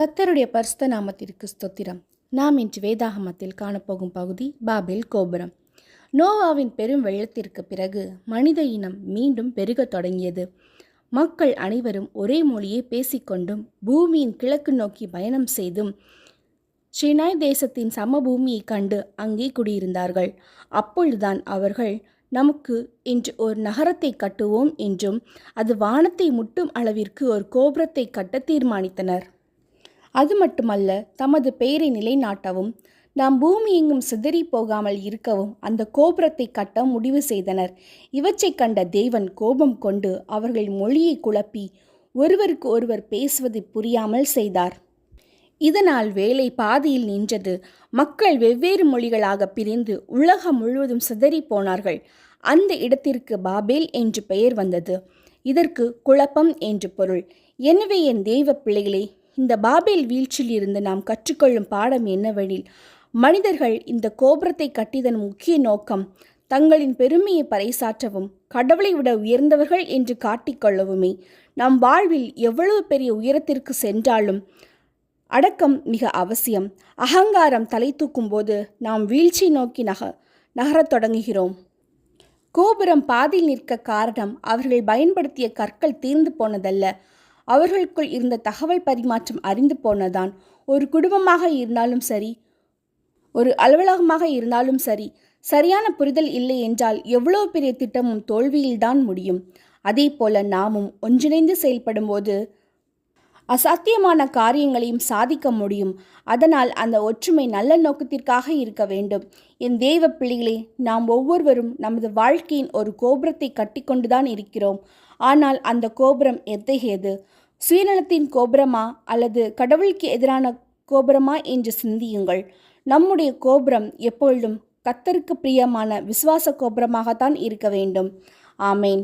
கர்த்தருடைய பரிசுத்த நாமத்திற்கு ஸ்தோத்திரம். நாம் இன்று வேதாகமத்தில் காணப்போகும் பகுதி பாபேல் கோபுரம். நோவாவின் பெரும் வெள்ளத்திற்கு பிறகு மனித இனம் மீண்டும் பெருகத் தொடங்கியது. மக்கள் அனைவரும் ஒரே மொழியை பேசிக்கொண்டும் பூமியின் கிழக்கு நோக்கி பயணம் செய்தும் சினாய் தேசத்தின் சமபூமியை கண்டு அங்கே குடியிருந்தார்கள். அப்பொழுதுதான் அவர்கள், நமக்கு இன்று ஒரு நகரத்தை கட்டுவோம் என்றும் அது வானத்தை முட்டும் அளவிற்கு ஒரு கோபுரத்தை கட்ட தீர்மானித்தனர். அது மட்டுமல்ல, தமது பெயரை நிலைநாட்டவும் நாம் பூமி எங்கும் சிதறி போகாமல் இருக்கவும் அந்த கோபுரத்தை கட்ட முடிவு செய்தனர். இவற்றை கண்ட தேவன் கோபம் கொண்டு அவர்கள் மொழியை குழப்பி ஒருவருக்கு ஒருவர் பேசுவது புரியாமல் செய்தார். இதனால் வேலை பாதியில் நின்றது. மக்கள் வெவ்வேறு மொழிகளாக பிரிந்து உலகம் முழுவதும் சிதறி போனார்கள். அந்த இடத்திற்கு பாபேல் என்று பெயர் வந்தது. இதற்கு குழப்பம் என்று பொருள். எனவே என் தேவ பிள்ளைகளே, இந்த பாபேல் வீழ்ச்சியில் இருந்து நாம் கற்றுக்கொள்ளும் பாடம் என்னவெனில், மனிதர்கள் இந்த கோபுரத்தை கட்டியதன் முக்கிய நோக்கம் தங்களின் பெருமையை பறைசாற்றவும் கடவுளை விட உயர்ந்தவர்கள் என்று காட்டிக்கொள்ளவுமே. நம் வாழ்வில் எவ்வளவு பெரிய உயரத்திற்கு சென்றாலும் அடக்கம் மிக அவசியம். அகங்காரம் தலை தூக்கும் போது நாம் வீழ்ச்சி நோக்கி நகரத் தொடங்குகிறோம். கோபுரம் பாதியில் நிற்க காரணம் அவர்கள் பயன்படுத்திய கற்கள் தீர்ந்து போனதல்ல, அவர்களுக்குள் இருந்த தகவல் பரிமாற்றம் அறிந்து போனதான். ஒரு குடும்பமாக இருந்தாலும் சரி, ஒரு அலுவலகமாக இருந்தாலும் சரி, சரியான புரிதல் இல்லை என்றால் எவ்வளவு பெரிய திட்டமும் தோல்வியில்தான் முடியும். அதே போல நாமும் ஒன்றிணைந்து செயல்படும் போது அசாத்தியமான காரியங்களையும் சாதிக்க முடியும். அதனால் அந்த ஒற்றுமை நல்ல நோக்கத்திற்காக இருக்க வேண்டும். என் தேவ பிள்ளைகளே, நாம் ஒவ்வொருவரும் நமது வாழ்க்கையின் ஒரு கோபுரத்தை கட்டிக்கொண்டுதான் இருக்கிறோம். ஆனால் அந்த கோபுரம் எத்தகையது? சுயநலத்தின் கோபுரமா அல்லது கடவுளுக்கு எதிரான கோபுரமா என்று சிந்தியுங்கள். நம்முடைய கோபுரம் எப்பொழுதும் கர்த்தருக்கு பிரியமான விசுவாச கோபுரமாகத்தான் இருக்க வேண்டும். ஆமேன்.